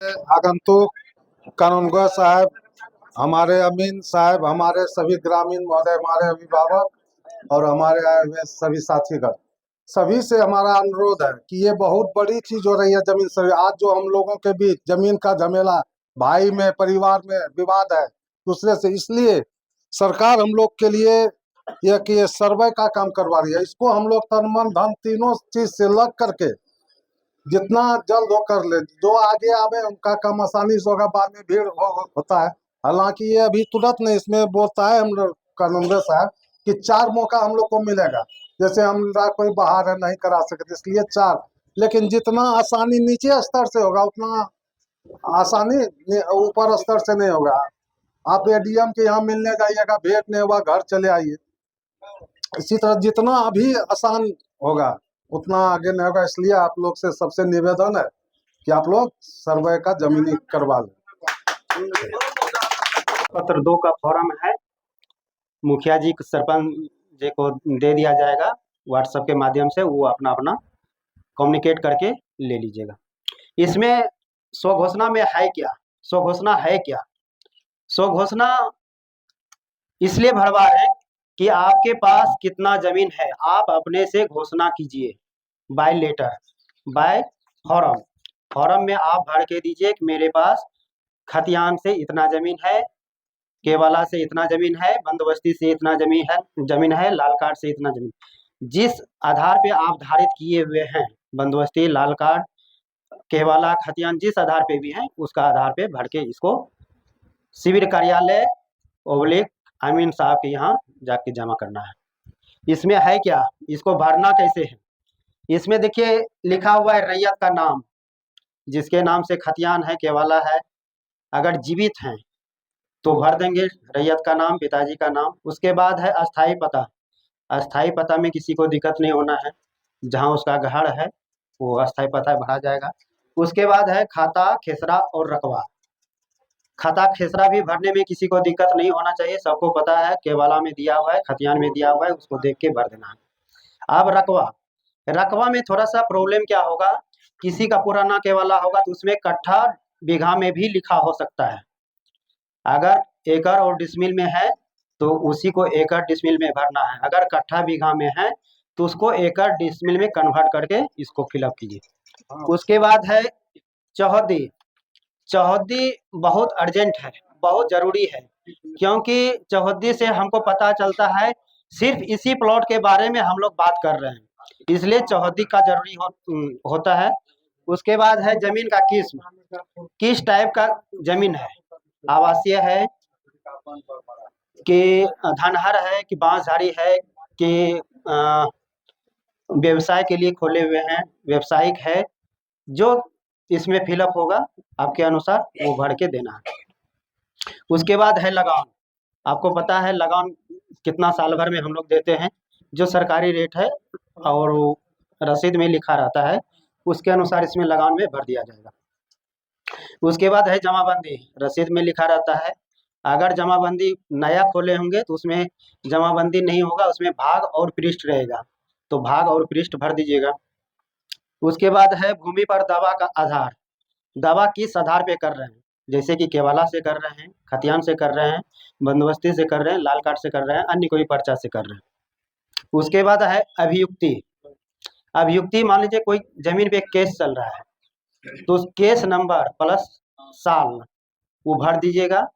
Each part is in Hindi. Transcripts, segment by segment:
आगंतुक कानूनगो साहब, हमारे अमीन साहब, हमारे सभी ग्रामीण महोदय, हमारे अभिभावक और हमारे आए हुए सभी साथीगण, सभी से हमारा अनुरोध है कि ये बहुत बड़ी चीज हो रही है जमीन से। आज जो हम लोगों के बीच जमीन का झमेला, भाई में, परिवार में विवाद है दूसरे से, इसलिए सरकार हम लोग के लिए यह कि ये सर्वे का काम करवा रही है। इसको हम लोग तन मन धन तीनों चीज से लग करके जितना जल्द हो कर ले, जो आगे आवे उनका काम आसानी से होगा, बाद में भीड़ होता है। हालांकि ये अभी तुरंत नहीं, इसमें बोलता है हम लोग कानूनगो साहब कि 4 मौका हम लोग को मिलेगा। जैसे हम कोई बाहर है नहीं करा सकते, इसलिए 4, लेकिन जितना आसानी नीचे स्तर से होगा उतना आसानी ऊपर स्तर से नहीं होगा। आप एडीएम के यहाँ मिलने जाइएगा, भेंट नहीं होगा, घर चले आइए। इसी तरह जितना अभी आसान होगा उतना आगे नहीं होगा। इसलिए आप लोग से सबसे निवेदन है कि आप लोग सर्वे का जमीनी करवा लें। पत्र 2 का फॉर्म है, मुखिया जी सरपंच जी को दे दिया जाएगा व्हाट्सएप के माध्यम से, वो अपना अपना कम्युनिकेट करके ले लीजिएगा। इसमें स्वघोषणा में है क्या, स्वघोषणा है क्या? स्वघोषणा इसलिए भरवा है कि आपके पास कितना जमीन है, आप अपने से घोषणा कीजिए by letter, by form. Form में आप भर के दीजिए कि मेरे पास खतियान से इतना जमीन है, केवाला से इतना जमीन है, बंदोबस्ती से इतना जमीन है, लाल कार्ड से इतना जमीन। जिस आधार पे आप धारित किए हुए हैं, बंदोबस्ती, लाल कार्ड, केवाला, खतियान, जिस आधार पे भी है उसका आधार पे भर के इसको शिविर कार्यालय ओब्लिक अमीन साहब के यहाँ जाके जमा करना है। इसमें है क्या, इसको भरना कैसे है? इसमें देखिए लिखा हुआ है रैयत का नाम, जिसके नाम से खतियान है, केवाला है, अगर जीवित हैं तो भर देंगे रैयत का नाम, पिताजी का नाम। उसके बाद है अस्थाई पता। अस्थाई पता में किसी को दिक्कत नहीं होना है, जहाँ उसका घर है वो अस्थाई पता भरा जाएगा। उसके बाद है खाता, खेसरा और रकबा। खाता खेसरा भी भरने में किसी को दिक्कत नहीं होना चाहिए, सबको पता है केवाला में दिया हुआ है, खतियान में दिया हुआ है, उसको देख के भर देना है। अब रकबा, रकबा में थोड़ा सा प्रॉब्लम क्या होगा, किसी का पुराना केवाला होगा तो उसमें कट्ठा बीघा में भी लिखा हो सकता है। अगर एकड़ और डिसमिल में है तो उसी को एकड़ डिसमिल में भरना है, अगर कट्ठा बीघा में है तो उसको एकड़ डिसमिल में कन्वर्ट करके इसको फिलअप कीजिए। उसके बाद है चौहद्दी। चौहद्दी बहुत अर्जेंट है, बहुत जरूरी है, क्योंकि चौहद्दी से हमको पता चलता है सिर्फ इसी प्लॉट के बारे में हम लोग बात कर रहे हैं, इसलिए चौहद्दी का जरूरी होता है। उसके बाद है जमीन का किस्म, किस टाइप का जमीन है, आवासीय है कि धनहर है कि बांसझाड़ी है कि व्यवसाय के लिए खोले हुए हैं, व्यावसायिक है, जो इसमें फिलअप होगा आपके अनुसार वो भर के देना है। उसके बाद है लगान। आपको पता है लगान कितना साल भर में हम लोग देते हैं, जो सरकारी रेट है और रसीद में लिखा रहता है उसके अनुसार इसमें लगान में भर दिया जाएगा। उसके बाद है जमाबंदी, रसीद में लिखा रहता है। अगर जमाबंदी नया खोले होंगे तो उसमें जमाबंदी नहीं होगा, उसमें भाग और पृष्ठ रहेगा, तो भाग और पृष्ठ भर दीजिएगा। उसके बाद है भूमि पर दावा का आधार, दावा किस आधार पे कर रहे हैं, जैसे कि केवाला से कर रहे हैं, खतियान से कर रहे हैं, बंदोबस्ती से कर रहे हैं, लाल कार्ड से कर रहे हैं, अन्य कोई पर्चा से कर रहे हैं। उसके बाद है अभियुक्ति। अभियुक्ति, मान लीजिए कोई जमीन पे केस चल रहा है तो उस केस नंबर प्लस साल वो भर दीजिएगा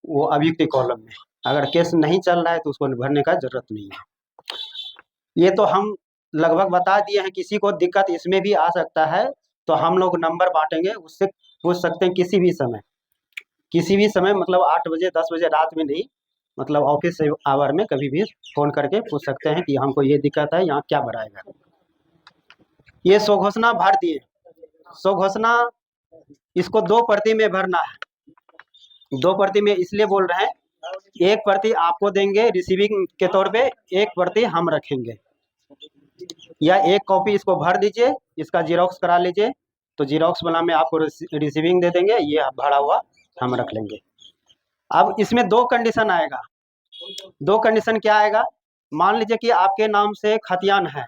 वो अभियुक्ति कॉलम में। अगर केस नहीं चल रहा है तो उसको भरने का जरूरत नहीं है। ये तो हम लगभग बता दिए हैं, किसी को दिक्कत इसमें भी आ सकता है तो हम लोग नंबर बांटेंगे, उससे पूछ सकते हैं किसी भी समय, किसी भी समय, मतलब 8 बजे 10 बजे रात में नहीं, मतलब ऑफिस आवर में कभी भी फोन करके पूछ सकते हैं कि हमको ये दिक्कत है, यहाँ क्या भराएगा। ये स्वघोषणा भर दिए। स्वघोषणा इसको 2 प्रति में भरना है। 2 प्रति में इसलिए बोल रहे हैं, एक प्रति आपको देंगे रिसीविंग के तौर पे, एक प्रति हम रखेंगे, या एक कॉपी इसको भर दीजिए, इसका जीरोक्स करा लीजिए, तो जीरोक्स वाला में आपको रिसीविंग दे देंगे, ये भरा हुआ हम रख लेंगे। अब इसमें 2 कंडीशन आएगा। 2 कंडीशन क्या आएगा, मान लीजिए कि आपके नाम से खतियान है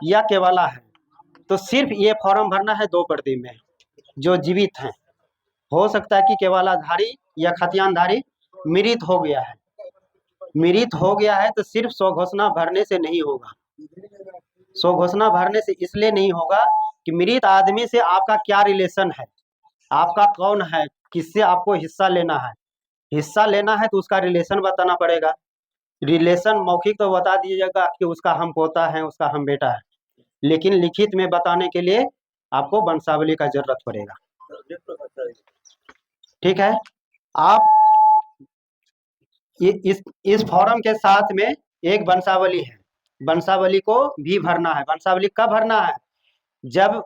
या केवाला है, तो सिर्फ ये फॉर्म भरना है 2 प्रति में, जो जीवित हैं, हो सकता है कि केवलाधारी या खतियानधारी मृत हो गया है। मृत हो गया है तो सिर्फ स्वघोषणा भरने से नहीं होगा। स्वघोषणा भरने से इसलिए नहीं होगा कि मृत आदमी से आपका क्या रिलेशन है, आपका कौन है, किससे आपको हिस्सा लेना है। हिस्सा लेना है तो उसका रिलेशन बताना पड़ेगा। रिलेशन मौखिक तो बता दीजिएगा कि उसका हम पोता है, उसका हम बेटा है, लेकिन लिखित में बताने के लिए आपको वंशावली का जरूरत पड़ेगा। ठीक है, आप इस फॉर्म के साथ में एक वंशावली है, वंशावली को भी भरना है। वंशावली कब भरना है? जब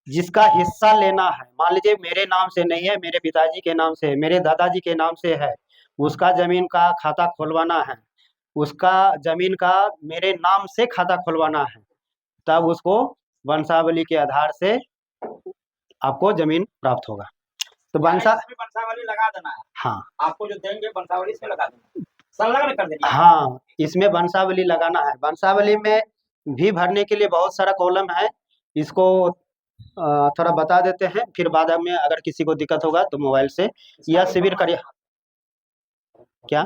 जिसका हिस्सा लेना है, मान लीजिए मेरे नाम से नहीं है, मेरे पिताजी के नाम से है, मेरे दादाजी के नाम से है, उसका जमीन का खाता खुलवाना है, उसका जमीन का मेरे नाम से खाता खुलवाना है, तब उसको वंशावली के आधार से आपको जमीन प्राप्त होगा। तो वंशावली लगा देना है। हाँ, आपको जो देंगे वंशावली इसमें लगा देना, संलग्न कर देना। हाँ, इसमें वंशावली लगाना है। वंशावली में भी भरने के लिए बहुत सारा कॉलम है, इसको थोड़ा बता देते हैं, फिर बाद में अगर किसी को दिक्कत होगा तो मोबाइल से या शिविर करिए। क्या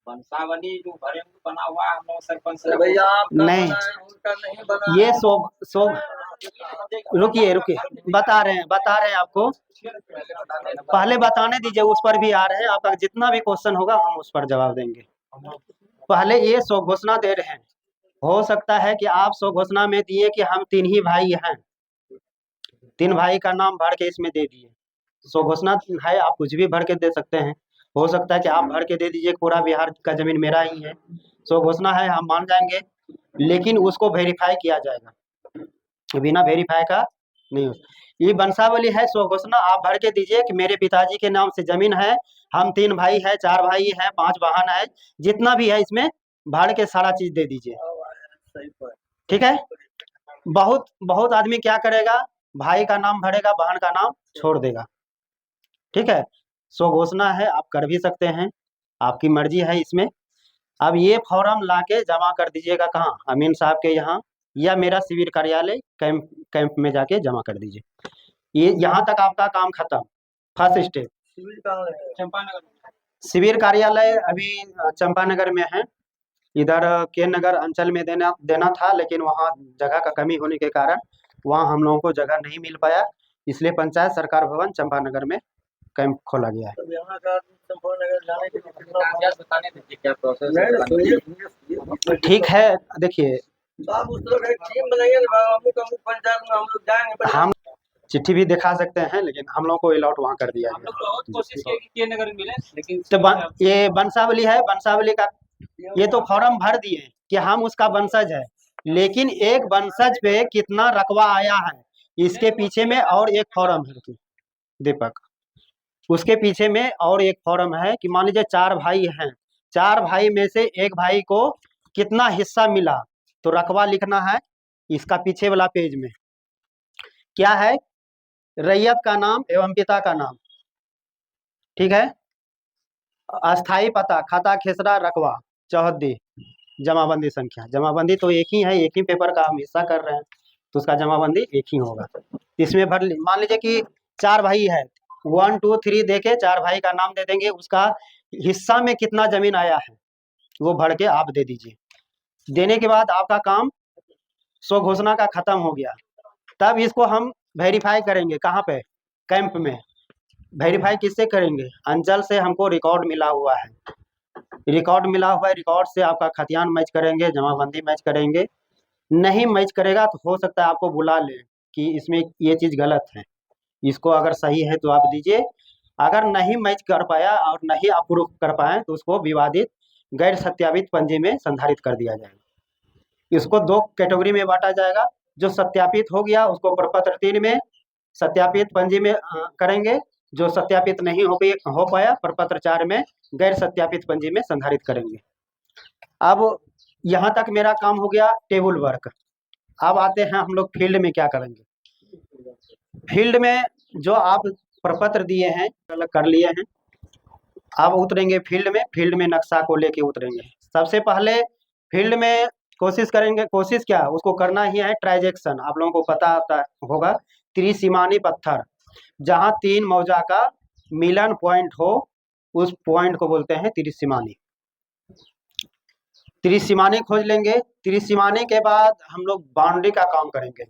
वंशावली जो भरे बना हुआ है हम लोग सरपंच से भैया नहीं, ये सो रुकिए बता रहे हैं आपको, पहले बताने दीजिए, उस पर भी आ रहे हैं। आपका जितना भी क्वेश्चन होगा हम उस पर जवाब देंगे। पहले ये स्वघोषणा दे रहे हैं, हो सकता है कि आप स्वघोषणा में दिए कि हम 3 ही भाई हैं, 3 भाई का नाम भर के इसमें दे दिए। स्वघोषणा है, आप कुछ भी भर के दे सकते हैं। हो सकता है कि आप भर के दे दीजिए पूरा बिहार का जमीन मेरा ही है, स्वघोषणा है, हम मान जाएंगे, लेकिन उसको वेरीफाई किया जाएगा, बिना वेरीफाई का नहीं हो। ये वंशावली है, स्वघोषणा आप भर के दीजिए कि मेरे पिताजी के नाम से जमीन है, हम 3 भाई है, 4 भाई है, 5 बहन है, जितना भी है इसमें भर के सारा चीज दे दीजिए। ठीक है, बहुत आदमी क्या करेगा, भाई का नाम भरेगा, बहन का नाम छोड़ देगा। ठीक है, स्वघोषणा है, आप कर भी सकते हैं, आपकी मर्जी है इसमें। अब ये फॉर्म लाके जमा कर दीजिएगा कहाँ, अमीन साहब के यहाँ, या मेरा शिविर कार्यालय कैंप में जाके जमा कर दीजिए। ये यहाँ तक आपका काम खत्म, फर्स्ट स्टेप। चंपानगर शिविर कार्यालय अभी चंपानगर में है, इधर के नगर अंचल में देना था, लेकिन वहाँ जगह का कमी होने के कारण वहाँ हम लोगों को जगह नहीं मिल पाया, इसलिए पंचायत सरकार भवन चंपानगर में कैंप खोला गया है। बताने दीजिए क्या प्रोसेस। ठीक है, देखिए हम चिट्ठी भी दिखा सकते हैं, लेकिन हम लोग को अलॉट वहाँ कर दिया हम लोग बहुत कोशिश किए कि के नगर में मिले, लेकिन तो ये वंशावली है, वंशावली का ये तो फॉर्म भर दिए कि हम उसका वंशज है, लेकिन एक वंशज पे कितना रकबा आया है, इसके पीछे में और एक फॉर्म है दीपक, उसके पीछे में और एक फॉर्म है कि मान लीजिए 4 भाई हैं, 4 भाई में से एक भाई को कितना हिस्सा मिला, तो रकबा लिखना है इसका पीछे वाला पेज में। क्या है, रैयत का नाम एवं पिता का नाम, ठीक है, अस्थाई पता, खाता खेसरा, रकबा, चौहद्दी, जमाबंदी संख्या। जमाबंदी तो एक ही है, एक ही पेपर का हम हिस्सा कर रहे हैं, तो उसका जमाबंदी एक ही होगा। इसमें भर मान लीजिए कि 4 भाई है, 1 2 3 देके 4 भाई का नाम दे देंगे, उसका हिस्सा में कितना जमीन आया है वो भर के आप दे दीजिए। देने के बाद आपका काम स्वघोषणा का खत्म हो गया। तब इसको हम वेरीफाई करेंगे, कहाँ पे, कैंप में। वेरीफाई किससे करेंगे, अंचल से हमको रिकॉर्ड मिला हुआ है, रिकॉर्ड मिला हुआ है, रिकॉर्ड से आपका खतियान मैच करेंगे, जमाबंदी मैच करेंगे। नहीं मैच करेगा तो हो सकता है आपको बुला ले कि इसमें ये चीज़ गलत है, इसको अगर सही है तो आप दीजिए। अगर नहीं मैच कर पाया और नहीं अप्रूव कर पाए तो उसको विवादित गैर सत्यापित पंजी में संधारित कर दिया जाएगा। इसको 2 कैटेगरी में बांटा जाएगा, जो सत्यापित हो गया उसको प्रपत्र 3 में सत्यापित पंजी में करेंगे, जो सत्यापित नहीं हो पाया प्रपत्र 4 में गैर सत्यापित पंजी में संधारित करेंगे। अब यहाँ तक मेरा काम हो गया टेबल वर्क। अब आते हैं हम लोग फील्ड में क्या करेंगे। फील्ड में जो आप प्रपत्र दिए हैं अलग कर लिए हैं, अब उतरेंगे फील्ड में। फील्ड में नक्शा को लेके उतरेंगे। सबसे पहले फील्ड में कोशिश करेंगे, कोशिश क्या उसको करना ही है ट्रांजैक्शन। आप लोगों को पता होगा त्रिसीमानी पत्थर, जहाँ 3 मौजा का मिलन पॉइंट हो उस पॉइंट को बोलते हैं त्रिसीमानी। त्रिसीमानी खोज लेंगे। त्रिसीमानी के बाद हम लोग बाउंड्री का काम करेंगे।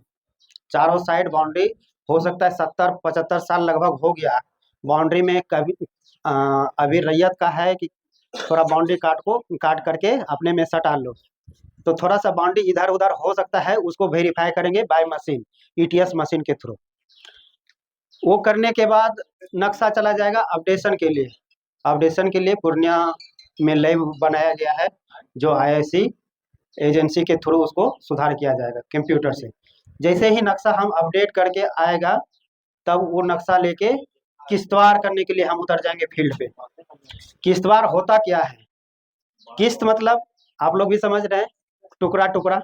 चारों साइड बाउंड्री, हो सकता है 70-75 साल लगभग हो गया बाउंड्री में। कभी अभी रैयत का है कि थोड़ा बाउंड्री काट करके अपने में सटा लो, तो थोड़ा सा बाउंड्री इधर उधर हो सकता है, उसको वेरीफाई करेंगे बाय मशीन, ईटीएस मशीन के थ्रू। वो करने के बाद नक्शा चला जाएगा अपडेशन के लिए। अपडेशन के लिए पूर्णिया में लैब बनाया गया है, जो आईआईसी एजेंसी के थ्रू उसको सुधार किया जाएगा कंप्यूटर से। जैसे ही नक्शा हम अपडेट करके आएगा, तब वो नक्शा लेके किश्तवाड़ करने के लिए हम उतर जाएंगे फील्ड पे। किश्तवाड़ होता क्या है? किस्त मतलब आप लोग भी समझ रहे हैं, टुकड़ा टुकड़ा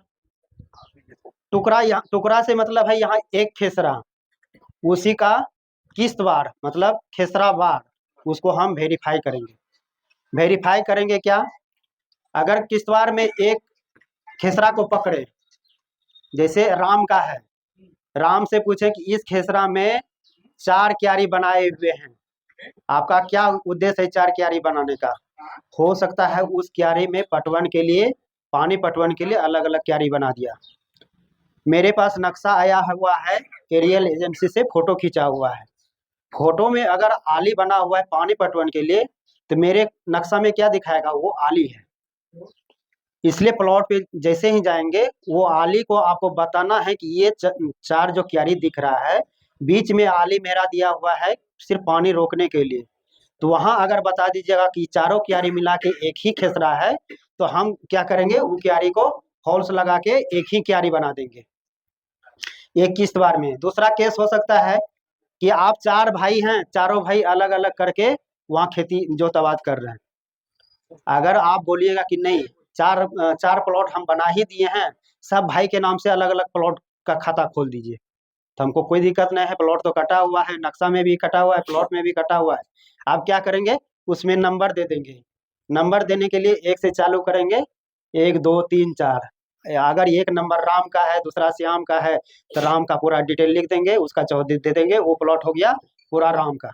टुकड़ा। यहाँ टुकड़ा से मतलब है यहाँ एक खेसरा, उसी का किश्तवाड़ मतलब खेसरावाड़, उसको हम वेरीफाई करेंगे। वेरीफाई करेंगे क्या? अगर किश्तवाड़ में एक खेसरा को पकड़े, जैसे राम का है, राम से पूछे कि इस खेसरा में 4 क्यारी बनाए हुए हैं, आपका क्या उद्देश्य है 4 क्यारी बनाने का? हो सकता है उस क्यारी में पटवन के लिए, पानी पटवन के लिए अलग अलग क्यारी बना दिया। मेरे पास नक्शा आया हुआ है, एरियल एजेंसी से फोटो खींचा हुआ है। फोटो में अगर आली बना हुआ है पानी पटवन के लिए, तो मेरे नक्शा में क्या दिखाएगा? वो आली है। इसलिए प्लॉट पे जैसे ही जाएंगे, वो आली को आपको बताना है कि ये 4 जो क्यारी दिख रहा है, बीच में आली मेरा दिया हुआ है सिर्फ पानी रोकने के लिए। तो वहां अगर बता दीजिएगा कि चारों क्यारी मिला के एक ही खेसरा है, तो हम क्या करेंगे, वो क्यारी को हॉल्स लगा के एक ही क्यारी बना देंगे एक किश्तवाड़ में। दूसरा केस हो सकता है कि आप 4 भाई हैं, चारों भाई अलग अलग करके वहाँ खेती जोताबाद कर रहे हैं। अगर आप बोलिएगा कि नहीं, 4 प्लॉट हम बना ही दिए हैं, सब भाई के नाम से अलग अलग प्लॉट का खाता खोल दीजिए, तो हमको कोई दिक्कत नहीं है। प्लॉट तो कटा हुआ है, नक्शा में भी कटा हुआ है, प्लॉट में भी कटा हुआ है। आप क्या करेंगे, उसमें नंबर दे देंगे। नंबर देने के लिए 1 से चालू करेंगे, 1 2 3 4। अगर एक नंबर राम का है, दूसरा श्याम का है, तो राम का पूरा डिटेल लिख देंगे, उसका चौधरी दे देंगे, वो प्लॉट हो गया पूरा राम का।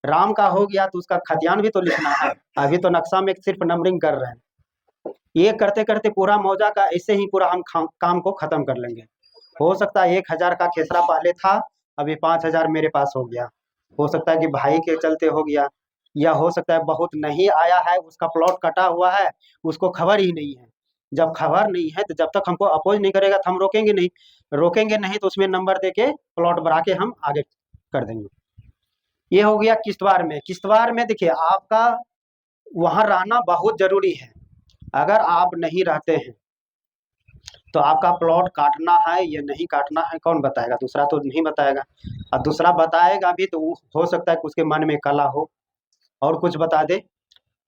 राम का हो गया तो उसका खतियान भी तो लिखना है। अभी तो नक्शा में सिर्फ नंबरिंग कर रहे हैं। ये करते करते पूरा मौजा का ऐसे ही पूरा हम काम को खत्म कर लेंगे। हो सकता है 1000 का खेसरा पहले था, अभी 5000 मेरे पास हो गया। हो सकता है कि भाई के चलते हो गया, या हो सकता है बहुत नहीं आया है, उसका प्लॉट कटा हुआ है, उसको खबर ही नहीं है। जब खबर नहीं है तो जब तक हमको अपोज नहीं करेगा तो हम रोकेंगे नहीं। रोकेंगे नहीं तो उसमें नंबर दे के प्लॉट बढ़ा के हम आगे कर देंगे। ये हो गया किश्तवाड़ में। किश्तवाड़ में देखिए, आपका वहाँ रहना बहुत जरूरी है। अगर आप नहीं रहते हैं तो आपका प्लॉट काटना है या नहीं काटना है कौन बताएगा? दूसरा तो नहीं बताएगा। और दूसरा बताएगा भी तो हो सकता है कि उसके मन में कला हो और कुछ बता दे,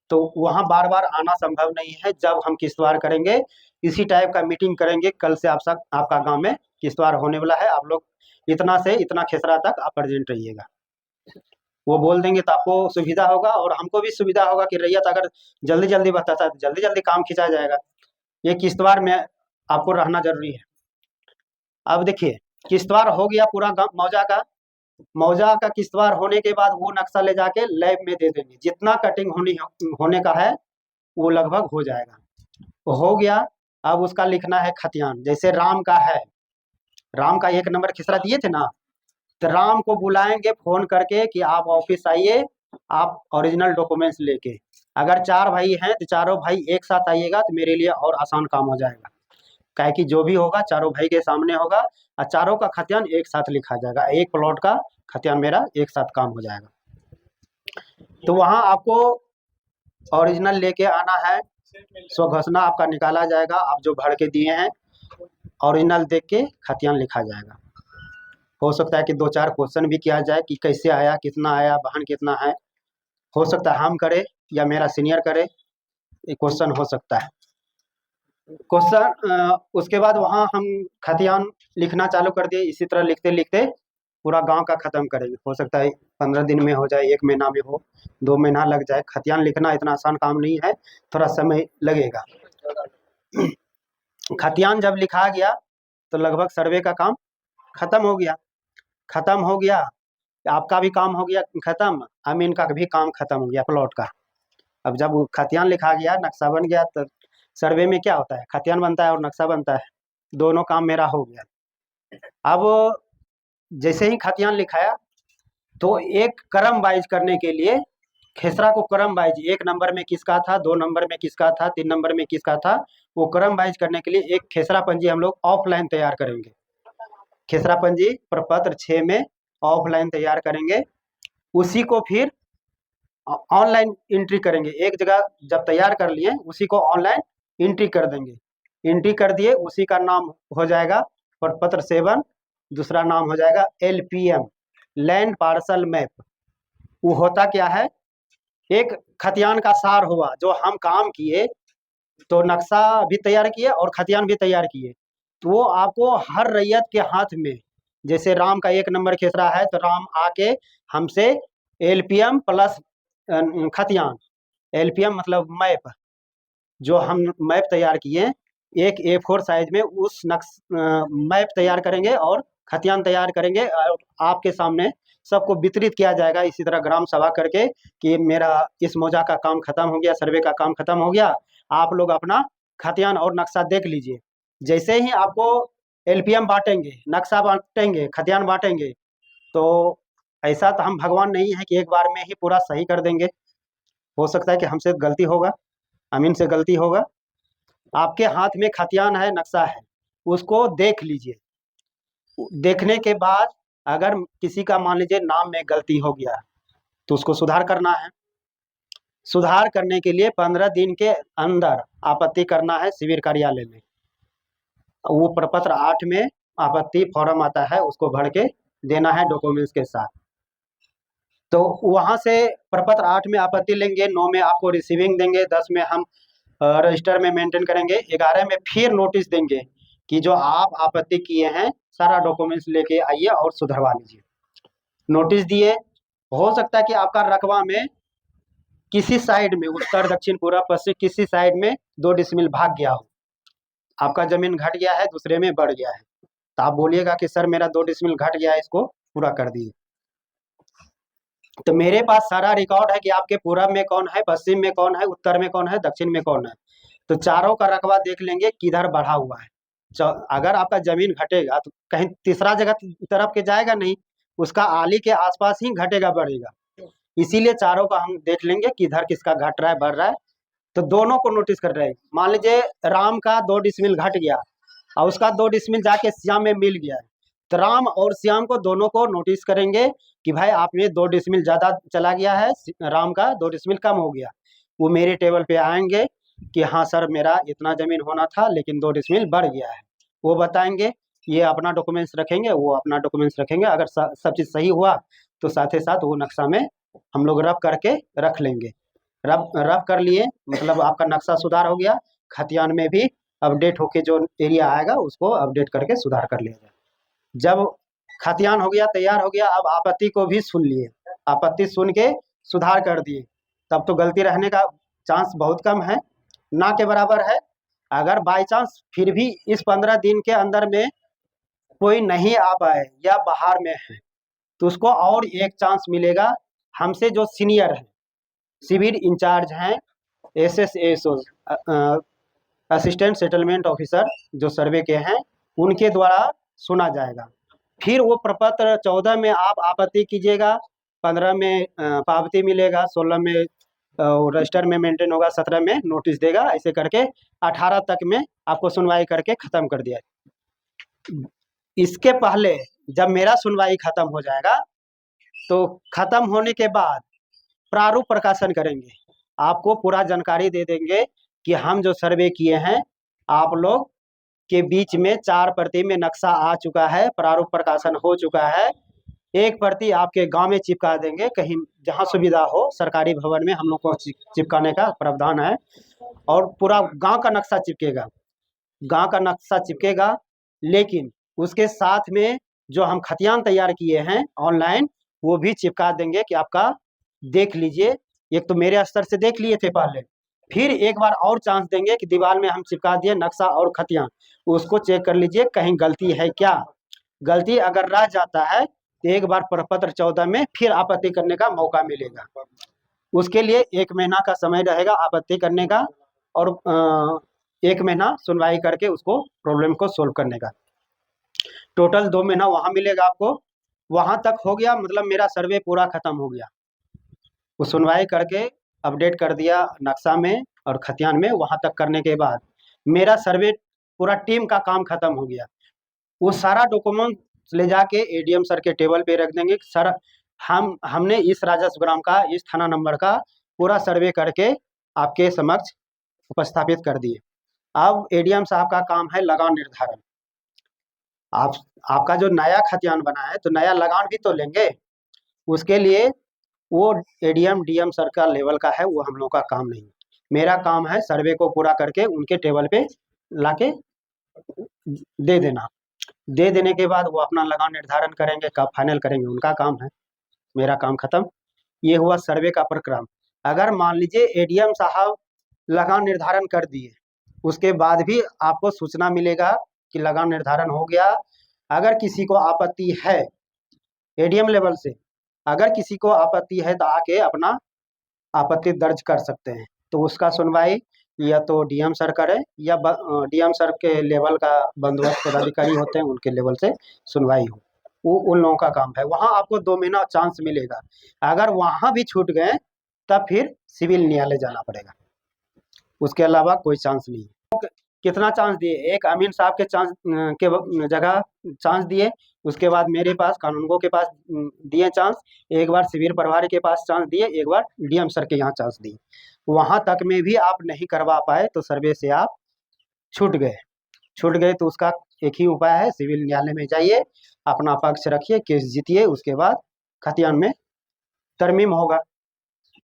तो वहाँ बार बार आना संभव नहीं है। जब हम किश्तवाड़ करेंगे, इसी टाइप का मीटिंग करेंगे, कल से आपका गांव में किश्तवाड़ होने वाला है, आप लोग इतना से इतना खेसरा तक आप प्रेजेंट रहिएगा। वो बोल देंगे तो आपको सुविधा होगा और हमको भी सुविधा होगा कि रैयत अगर जल्दी जल्दी बताता है तो जल्दी जल्दी काम खिंचा जाएगा। ये किश्तवाड़ में आपको रहना जरूरी है। अब देखिए, किश्तवाड़ हो गया पूरा मौजा का। मौजा का किश्तवाड़ होने के बाद वो नक्शा ले जाके लैब में दे देंगे। जितना कटिंग होने का है वो लगभग हो जाएगा, हो गया। अब उसका लिखना है खतियान। जैसे राम का है, राम का 1 नंबर खेसरा दिए थे ना, तो राम को बुलाएंगे फोन करके कि आप ऑफिस आइए, आप ओरिजिनल डॉक्यूमेंट्स लेके। अगर 4 भाई हैं तो चारों भाई एक साथ आइएगा तो मेरे लिए और आसान काम हो जाएगा। काहे कि जो भी होगा चारों भाई के सामने होगा और चारों का खतियान एक साथ लिखा जाएगा। एक प्लॉट का खतियान मेरा एक साथ काम हो जाएगा। तो वहाँ आपको ओरिजिनल लेके आना है, स्वघोषणा आपका निकाला जाएगा, आप जो भर के दिए हैं ओरिजिनल देख के खतियान लिखा जाएगा। हो सकता है कि 2-4 क्वेश्चन भी किया जाए कि कैसे आया, कितना आया, वाहन कितना है। हो सकता है हम करे या मेरा सीनियर करे, ये क्वेश्चन हो सकता है। क्वेश्चन उसके बाद वहाँ हम खतियान लिखना चालू कर दिए। इसी तरह लिखते लिखते पूरा गांव का खत्म करेंगे। हो सकता है 15 दिन में हो जाए, 1 महीना में हो, 2 महीना लग जाए। खतियान लिखना इतना आसान काम नहीं है, थोड़ा समय लगेगा। खतियान जब लिखा गया तो लगभग सर्वे का काम खत्म हो गया। खत्म हो गया, आपका भी काम हो गया खत्म, अमीन का भी काम खत्म हो गया प्लॉट का। अब जब वो खतियान लिखा गया, नक्शा बन गया, तो सर्वे में क्या होता है, खतियान बनता है और नक्शा बनता है, दोनों काम मेरा हो गया। अब जैसे ही खतियान लिखाया तो एक क्रम वाइज करने के लिए खेसरा को क्रम वाइज, 1 नंबर में किसका था, 2 नंबर में किसका था, 3 नंबर में किसका था, वो क्रम वाइज करने के लिए एक खेसरा पंजी हम लोग ऑफलाइन तैयार करेंगे। खेसरा पंजी प्रपत्र 6 में ऑफलाइन तैयार करेंगे, उसी को फिर ऑनलाइन एंट्री करेंगे। एक जगह जब तैयार कर लिए उसी को ऑनलाइन एंट्री कर देंगे। एंट्री कर दिए, उसी का नाम हो जाएगा प्रपत्र 7, दूसरा नाम हो जाएगा LPM, लैंड पार्सल मैप। वो होता क्या है, एक खतियान का सार हुआ, जो हम काम किए, तो नक्शा भी तैयार किए और खतियान भी तैयार किए, तो वो आपको हर रैयत के हाथ में, जैसे राम का 1 नंबर खेसरा है तो राम आके हमसे LPM प्लस खतियान, LPM मतलब मैप, जो हम मैप तैयार किए, एक A4 साइज में उस मैप तैयार करेंगे और खतियान तैयार करेंगे और आपके सामने सबको वितरित किया जाएगा, इसी तरह ग्राम सभा करके कि मेरा इस मौजा का काम खत्म हो गया, सर्वे का काम खत्म हो गया, आप लोग अपना खतियान और नक्शा देख लीजिए। जैसे ही आपको LPM बांटेंगे, नक्शा बांटेंगे, खतियान बांटेंगे, तो ऐसा तो हम भगवान नहीं है कि एक बार में ही पूरा सही कर देंगे, हो सकता है कि हमसे गलती होगा, अमीन से गलती होगा। आपके हाथ में खतियान है, नक्शा है, उसको देख लीजिए। देखने के बाद अगर किसी का मान लीजिए नाम में गलती हो गया तो उसको सुधार करना है। सुधार करने के लिए 15 दिन के अंदर आपत्ति करना है शिविर कार्यालय में। वो प्रपत्र 8 में आपत्ति फॉर्म आता है, उसको भर के देना है डॉक्यूमेंट्स के साथ। तो वहां से प्रपत्र 8 में आपत्ति लेंगे, 9 में आपको रिसीविंग देंगे, 10 में हम रजिस्टर में मेंटेन करेंगे, 11 में फिर नोटिस देंगे कि जो आप आपत्ति किए हैं सारा डॉक्यूमेंट्स लेके आइए और सुधरवा लीजिए। नोटिस दिए, हो सकता है कि आपका रकबा में किसी साइड में, उत्तर दक्षिण पूर्व पश्चिम किसी साइड में 2 डिसमिल भाग गया हो, आपका जमीन घट गया है, दूसरे में बढ़ गया है, तो आप बोलिएगा कि सर मेरा 2 डिसमिल घट गया है, इसको पूरा कर दिए। तो मेरे पास सारा रिकॉर्ड है कि आपके पूरब में कौन है, पश्चिम में कौन है, उत्तर में कौन है, दक्षिण में कौन है, तो चारों का रकबा देख लेंगे किधर बढ़ा हुआ है। अगर आपका जमीन घटेगा तो कहीं तीसरा जगह तरफ के जाएगा नहीं, उसका आली के आसपास ही घटेगा बढ़ेगा, इसीलिए चारों का हम देख लेंगे कि इधर किसका घट रहा है बढ़ रहा है। तो दोनों को नोटिस कर रहे हैं। मान लीजिए राम का 2 डिसमिल घट गया और उसका 2 डिसमिल जाके श्याम में मिल गया है, तो राम और श्याम को दोनों को नोटिस करेंगे कि भाई आप में 2 डिसमिल ज्यादा चला गया है, राम का 2 डिसमिल कम हो गया। वो मेरे टेबल पे आएंगे कि हाँ सर मेरा इतना जमीन होना था लेकिन 2 डिसमिल बढ़ गया है, वो बताएंगे, ये अपना डॉक्यूमेंट्स रखेंगे, वो अपना डॉक्यूमेंट्स रखेंगे। अगर सब चीज़ सही हुआ तो साथ ही साथ वो नक्शा में हम लोग रफ करके रख लेंगे। रफ कर लिए मतलब आपका नक्शा सुधार हो गया, खतियान में भी अपडेट होके जो एरिया आएगा उसको अपडेट करके सुधार कर लिया जाए। जब खतियान हो गया, तैयार हो गया, अब आपत्ति को भी सुन लिए, आपत्ति सुन के सुधार कर दिए, तब तो गलती रहने का चांस बहुत कम है, ना के बराबर है। अगर बाई चांस फिर भी इस 15 दिन के अंदर में कोई नहीं आ पाए या बाहर में है तो उसको और एक चांस मिलेगा। हमसे जो सीनियर है, सिविल इंचार्ज हैं, SSO असिस्टेंट सेटलमेंट ऑफिसर जो सर्वे के हैं, उनके द्वारा सुना जाएगा। फिर वो प्रपत्र 14 में आप आपत्ति कीजिएगा, 15 में पावती मिलेगा, 16 में रजिस्टर में मेंटेन होगा, 17 में नोटिस देगा, ऐसे करके 18 तक में आपको सुनवाई करके खत्म कर दिया। इसके पहले जब मेरा सुनवाई खत्म हो जाएगा तो खत्म होने के बाद प्रारूप प्रकाशन करेंगे, आपको पूरा जानकारी दे देंगे कि हम जो सर्वे किए हैं आप लोग के बीच में 4 प्रति में नक्शा आ चुका है, प्रारूप प्रकाशन हो चुका है, 1 प्रति आपके गांव में चिपका देंगे, कहीं जहां सुविधा हो सरकारी भवन में हम लोग को चिपकाने का प्रावधान है, और पूरा गांव का नक्शा चिपकेगा, गांव का नक्शा चिपकेगा। लेकिन उसके साथ में जो हम खतियान तैयार किए हैं ऑनलाइन वो भी चिपका देंगे कि आपका देख लीजिए। एक तो मेरे स्तर से देख लिए थे पहले, फिर एक बार और चांस देंगे कि दीवार में हम चिपका दिए नक्शा और खतियान, उसको चेक कर लीजिए कहीं गलती है क्या। गलती अगर रह जाता है तो एक बार प्रपत्र 14 में फिर आपत्ति करने का मौका मिलेगा। उसके लिए 1 महीना का समय रहेगा आपत्ति करने का, और 1 महीना सुनवाई करके उसको प्रॉब्लम को सोल्व करने का। टोटल 2 महीना वहाँ मिलेगा आपको। वहाँ तक हो गया, मतलब मेरा सर्वे पूरा खत्म हो गया। वो सुनवाई करके अपडेट कर दिया नक्शा में और खतियान में। वहाँ तक करने के बाद मेरा सर्वे पूरा टीम का काम खत्म हो गया। वो सारा डॉक्यूमेंट ले जाके एडीएम सर के टेबल पे रख देंगे। सर हमने इस राजस्व ग्राम का इस थाना नंबर का पूरा सर्वे करके आपके समक्ष उपस्थापित कर दिए। अब एडीएम साहब का काम है लगान निर्धारण। आपका जो नया खतियान बना है तो नया लगान भी तो लेंगे। उसके लिए वो एडीएम डीएम सर का लेवल का है, वो हम लोग का काम नहीं। मेरा काम है सर्वे को पूरा करके उनके टेबल पे लाके दे देना। दे देने के बाद वो अपना लगान निर्धारण करेंगे, कब फाइनल करेंगे उनका काम है। मेरा काम खत्म। ये हुआ सर्वे का प्रक्रम। अगर मान लीजिए एडीएम साहब लगान निर्धारण कर दिए, उसके बाद भी आपको सूचना मिलेगा कि लगान निर्धारण हो गया। अगर किसी को आपत्ति है एडीएम लेवल से, अगर किसी को आपत्ति है तो आके अपना आपत्ति दर्ज कर सकते हैं। तो उसका सुनवाई या तो डीएम सर करे या डीएम सर के लेवल का बंदोबस्त पदाधिकारी होते हैं उनके लेवल से सुनवाई हो। वो उन लोगों का काम है। वहाँ आपको 2 महीना चांस मिलेगा। अगर वहाँ भी छूट गए तब फिर सिविल न्यायालय जाना पड़ेगा। उसके अलावा कोई चांस नहीं है। कितना चांस दिए? एक अमीन साहब के चांस के जगह चांस दिए। उसके बाद मेरे पास कानूनगो के पास दिए चांस। एक बार शिविर प्रभारी के पास चांस दिए, एक बार डीएम सर के यहाँ चांस दिए। वहाँ तक में भी आप नहीं करवा पाए तो सर्वे से आप छूट गए तो उसका एक ही उपाय है, सिविल न्यायालय में जाइए, अपना पक्ष रखिए, केस जीतिए। उसके बाद खतियान में तरमीम होगा।